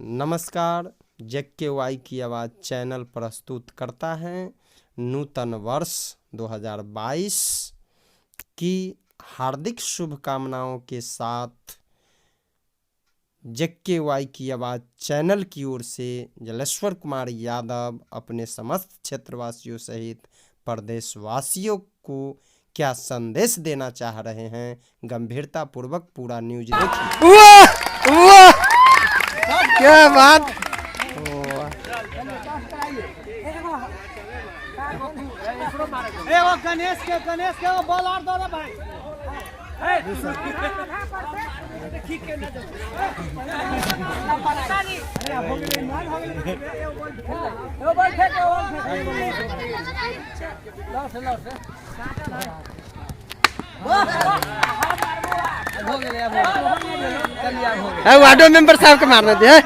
नमस्कार, JKY की आवाज़ चैनल प्रस्तुत करता है नूतन वर्ष 2022 की हार्दिक शुभकामनाओं के साथ JKY की आवाज़ चैनल की ओर से जलेश्वर कुमार यादव अपने समस्त क्षेत्रवासियों सहित प्रदेशवासियों को क्या संदेश देना चाह रहे हैं, गंभीरता पूर्वक पूरा न्यूज देखिए। वाह क्या बात। गणेश के वो बॉल और दो भाई। वार्डो मेंबर साहब के मारना दिया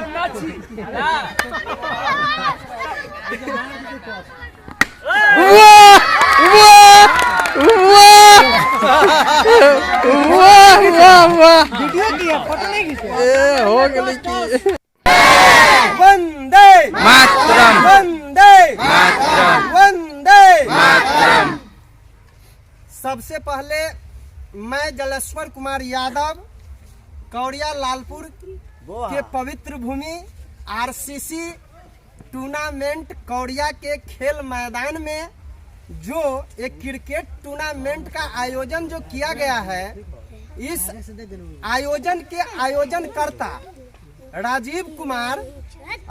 हो गई। वंदे मातरम वंदे मातरम वंदे मातरम। सबसे पहले मैं जलेश्वर कुमार यादव कौड़िया लालपुर के पवित्र भूमि RCC टूर्नामेंट कौड़िया के खेल मैदान में जो एक क्रिकेट टूर्नामेंट का आयोजन जो किया गया है, इस आयोजन के आयोजनकर्ता राजीव कुमार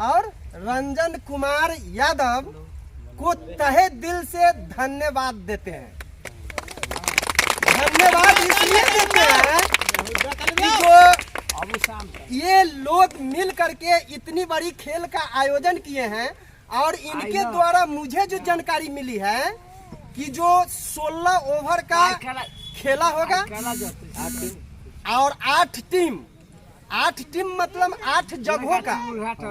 और रंजन कुमार यादव को तहे दिल से धन्यवाद देते हैं। धन्यवाद इसलिए देते हैं कि जो ये लोग मिल करके इतनी बड़ी खेल का आयोजन किए हैं और इनके द्वारा मुझे जो जानकारी मिली है कि जो 16 ओवर का खेला होगा और 8 टीम मतलब 8 जगहों का,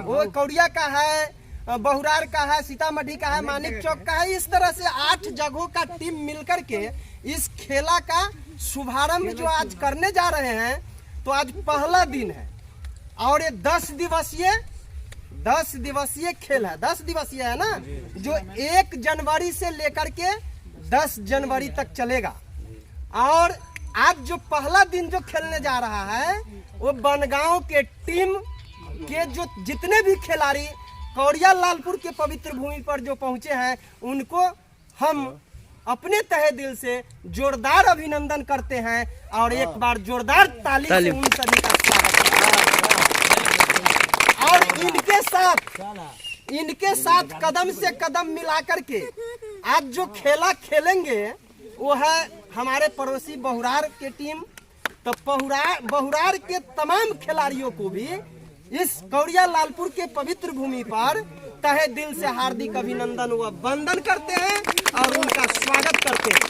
वो कौड़िया का है, बहुरार का है, सीतामढ़ी का है, मानिक चौक का है, इस तरह से 8 जगहों का टीम मिलकर के इस खेला का शुभारंभ जो आज करने जा रहे हैं। तो आज पहला दिन है और ये 10 दिवसीय खेल है। 10 दिवसीय है ना, जो 1 जनवरी से लेकर के 10 जनवरी तक चलेगा। और आज जो पहला दिन जो खेलने जा रहा है वो बनगांव के टीम के जो जितने भी खिलाड़ी कौड़िया लालपुर के पवित्र भूमि पर जो पहुंचे हैं, उनको हम अपने तहे दिल से जोरदार अभिनंदन करते हैं और एक बार जोरदार ताली से उन सभी का स्वागत। और इनके साथ कदम से कदम मिलाकर के आज जो खेला खेलेंगे वो है हमारे पड़ोसी बहुरार की टीम। तो बहुरार के तमाम खिलाड़ियों को भी इस कौड़िया लालपुर के पवित्र भूमि पर तहे दिल से हार्दिक अभिनंदन व वंदन करते हैं और उनका स्वागत करते हैं।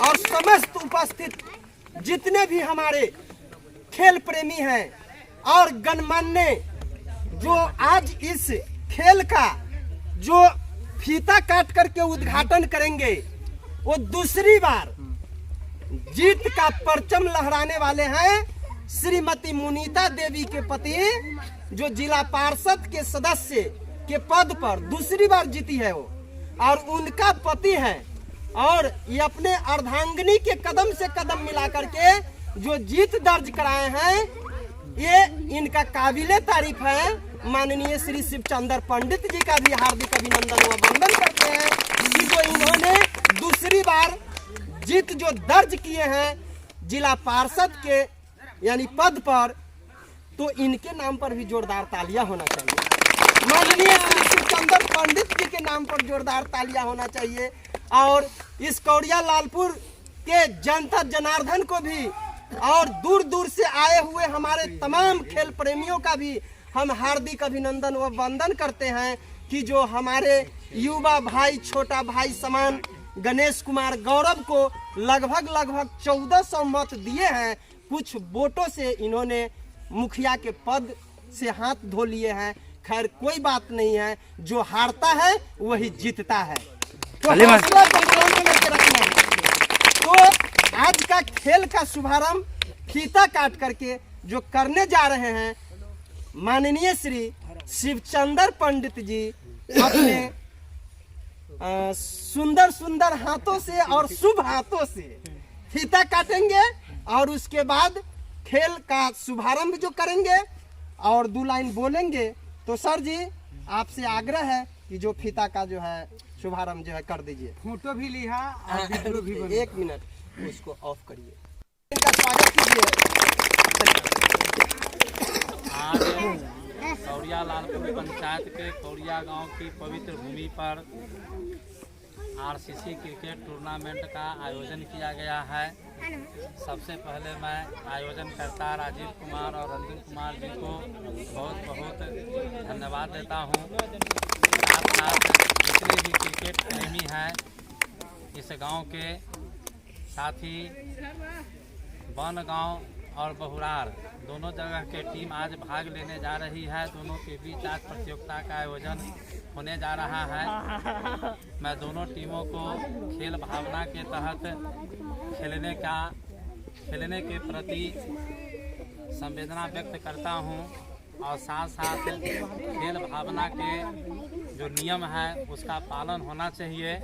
और समस्त उपस्थित जितने भी हमारे खेल प्रेमी हैं और गणमान्य जो आज इस खेल का जो फीता काट करके उद्घाटन करेंगे, वो दूसरी बार जीत का परचम लहराने वाले हैं श्रीमती मुनीता देवी के पति, जो जिला पार्षद के सदस्य के पद पर दूसरी बार जीती है वो, और उनका पति है। और ये अपने अर्धांगिनी के कदम से कदम मिला करके जो जीत दर्ज कराए हैं, ये इनका काबिले तारीफ है। माननीय श्री शिवचंद्र पंडित जी का भी हार्दिक अभिनंदन व वंदन करते हैं कि जो इन्होंने दूसरी बार जीत जो दर्ज किए हैं जिला पार्षद के यानी पद पर, तो इनके नाम पर भी जोरदार तालियां होना चाहिए। माननीय श्री शिवचंद्र पंडित जी के नाम पर जोरदार तालियां होना चाहिए। और इस कौड़िया लालपुर के जनता जनार्दन को भी और दूर दूर से आए हुए हमारे तमाम खेल प्रेमियों का भी हम हार्दिक अभिनंदन व वंदन करते हैं कि जो हमारे युवा भाई, छोटा भाई समान गणेश कुमार गौरव को लगभग 1400 मत दिए हैं। कुछ वोटों से इन्होंने मुखिया के पद से हाथ धो लिए हैं। खैर कोई बात नहीं है, जो हारता है वही जीतता है। तो हौसला संतुलन में रखना है। तो आज का खेल का शुभारंभ फीता काट करके जो करने जा रहे हैं माननीय श्री शिवचंद्र पंडित जी अपने सुंदर सुंदर हाथों से और शुभ हाथों से फीता काटेंगे और उसके बाद खेल का शुभारंभ जो करेंगे और 2 लाइन बोलेंगे। तो सर जी आपसे आग्रह है कि जो फीता का जो है शुभारंभ जो है कर दीजिए। फोटो भी लिया और वीडियो भी बना। 1 मिनट उसको ऑफ करिए। इनका स्वागत कीजिए। आज कौड़िया लालपुर पंचायत के कौड़िया गांव की पवित्र भूमि पर आरसीसी क्रिकेट टूर्नामेंट का आयोजन किया गया है। सबसे पहले मैं आयोजनकर्ता राजीव कुमार और रंजन कुमार जी को बहुत बहुत धन्यवाद देता हूं। साथ साथ जितने भी क्रिकेट प्रेमी हैं इस गांव के, साथ ही वन गांव और बहुरार दोनों जगह के टीम आज भाग लेने जा रही है। दोनों के बीच आज प्रतियोगिता का आयोजन होने जा रहा है। मैं दोनों टीमों को खेल भावना के तहत खेलने के प्रति संवेदना व्यक्त करता हूं और साथ साथ खेल भावना के जो नियम है उसका पालन होना चाहिए।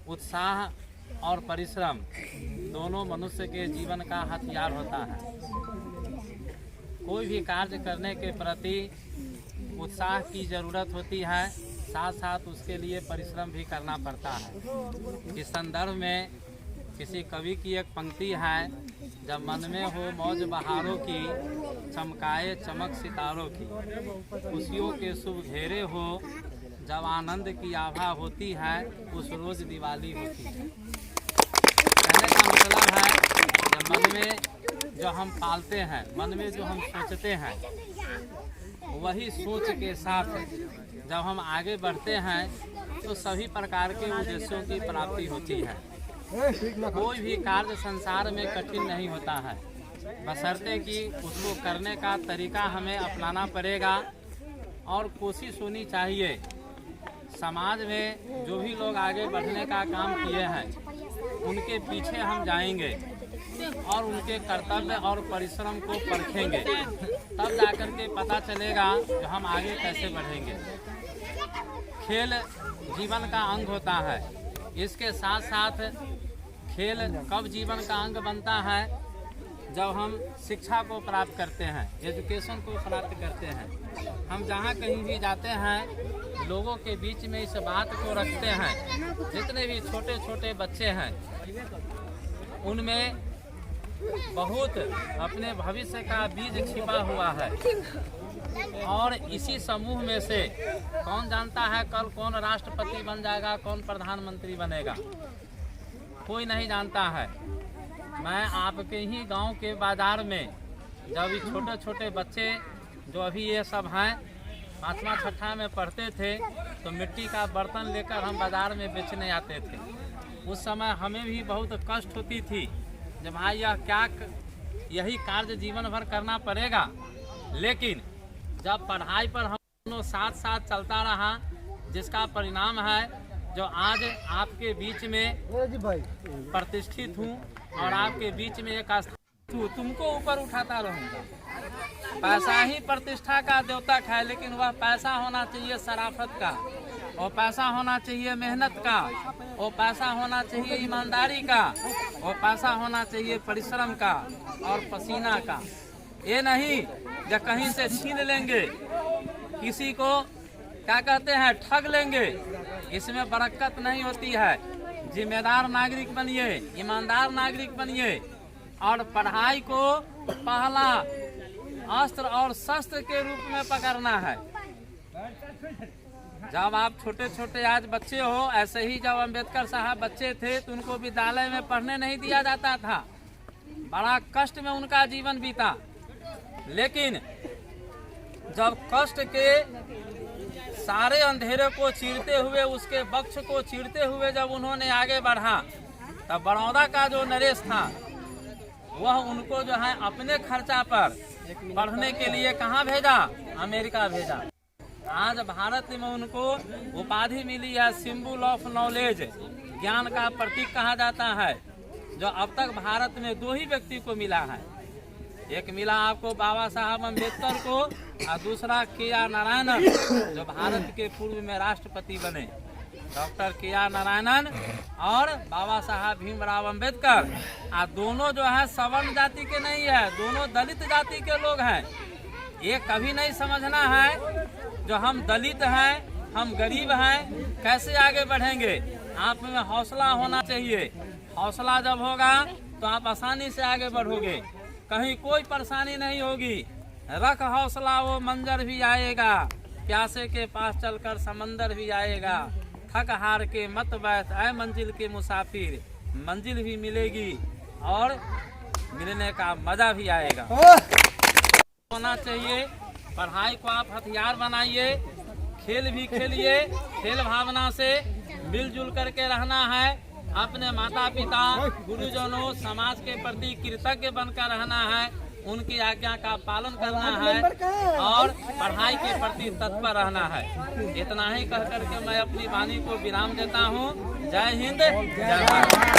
उत्साह और परिश्रम दोनों मनुष्य के जीवन का हथियार होता है। कोई भी कार्य करने के प्रति उत्साह की ज़रूरत होती है, साथ साथ उसके लिए परिश्रम भी करना पड़ता है। इस संदर्भ में किसी कवि की एक पंक्ति है, जब मन में हो मौज बहारों की, चमकाए चमक सितारों की, खुशियों के शुभ घेरे हो, जब आनंद की आभा होती है उस रोज़ दिवाली होती है। कहने का मतलब है जब मन में जो हम पालते हैं, मन में जो हम सोचते हैं, वही सोच के साथ जब हम आगे बढ़ते हैं तो सभी प्रकार के उद्देश्यों की प्राप्ति होती है। कोई भी कार्य संसार में कठिन नहीं होता है, बशर्ते कि उसको करने का तरीका हमें अपनाना पड़ेगा और कोशिश होनी चाहिए। समाज में जो भी लोग आगे बढ़ने का काम किए हैं उनके पीछे हम जाएंगे और उनके कर्तव्य और परिश्रम को परखेंगे, तब जाकर के पता चलेगा कि हम आगे कैसे बढ़ेंगे। खेल जीवन का अंग होता है। इसके साथ साथ खेल कब जीवन का अंग बनता है, जब हम शिक्षा को प्राप्त करते हैं, एजुकेशन को प्राप्त करते हैं। हम जहाँ कहीं भी जाते हैं लोगों के बीच में इस बात को रखते हैं। जितने भी छोटे छोटे बच्चे हैं उनमें बहुत अपने भविष्य का बीज छिपा हुआ है और इसी समूह में से कौन जानता है कल कौन राष्ट्रपति बन जाएगा, कौन प्रधानमंत्री बनेगा, कोई नहीं जानता है। मैं आपके ही गांव के बाजार में जब ये छोटे छोटे बच्चे जो अभी ये सब हैं 5वां 6ठा में पढ़ते थे तो मिट्टी का बर्तन लेकर हम बाजार में बेचने आते थे। उस समय हमें भी बहुत कष्ट होती थी जब भाई यही कार्य जीवन भर करना पड़ेगा। लेकिन जब पढ़ाई पर हम दोनों साथ साथ चलता रहा, जिसका परिणाम है जो आज आपके बीच में प्रतिष्ठित हूँ और आपके बीच में एक तुमको ऊपर उठाता रहूँगा। पैसा ही प्रतिष्ठा का द्योतक है, लेकिन वह पैसा होना चाहिए शराफत का, और पैसा होना चाहिए मेहनत का, और पैसा होना चाहिए ईमानदारी का, और पैसा होना चाहिए परिश्रम का और पसीना का। ये नहीं जो कहीं से छीन लेंगे, किसी को क्या कहते हैं ठग लेंगे, इसमें बरकत नहीं होती है। जिम्मेदार नागरिक बनिए, ईमानदार नागरिक बनिए और पढ़ाई को पहला अस्त्र और शस्त्र के रूप में पकड़ना है। जब आप छोटे छोटे आज बच्चे हो, ऐसे ही जब अम्बेडकर साहब बच्चे थे तो उनको विद्यालय में पढ़ने नहीं दिया जाता था, बड़ा कष्ट में उनका जीवन बीता। लेकिन जब कष्ट के सारे अंधेरे को चीरते हुए, उसके वक्ष को चीरते हुए जब उन्होंने आगे बढ़ा, तब बड़ौदा का जो नरेश था वह उनको जो है अपने खर्चा पर पढ़ने के लिए कहाँ भेजा, अमेरिका भेजा। आज भारत में उनको उपाधि मिली है सिंबल ऑफ नॉलेज, ज्ञान का प्रतीक कहा जाता है, जो अब तक भारत में 2 ही व्यक्ति को मिला है। एक मिला आपको बाबा साहब अम्बेडकर को और दूसरा के.आर. नारायणन, जो भारत के पूर्व में राष्ट्रपति बने। Doctor KR. नारायणन और बाबा साहब भीमराव अम्बेडकर, और दोनों जो है सवर्ण जाति के नहीं है, दोनों दलित जाति के लोग हैं। ये कभी नहीं समझना है जो हम दलित हैं, हम गरीब हैं, कैसे आगे बढ़ेंगे। आप में हौसला होना चाहिए। हौसला जब होगा तो आप आसानी से आगे बढ़ोगे, कहीं कोई परेशानी नहीं होगी। रख हौसला वो मंजर भी आएगा, प्यासे के पास चलकर समंदर भी आएगा। थक हार के मत बैठ ऐ मंजिल के मुसाफिर, मंजिल भी मिलेगी और मिलने का मजा भी आएगा। होना चाहिए। पढ़ाई को आप हथियार बनाइए, खेल भी खेलिए, खेल भावना से मिलजुल करके रहना है। अपने माता पिता, गुरुजनों, समाज के प्रति कृतज्ञ बनकर रहना है, उनकी आज्ञा का पालन करना है और पढ़ाई के प्रति तत्पर रहना है। इतना ही कह करके मैं अपनी वाणी को विराम देता हूँ। जय हिंद, जय भारत।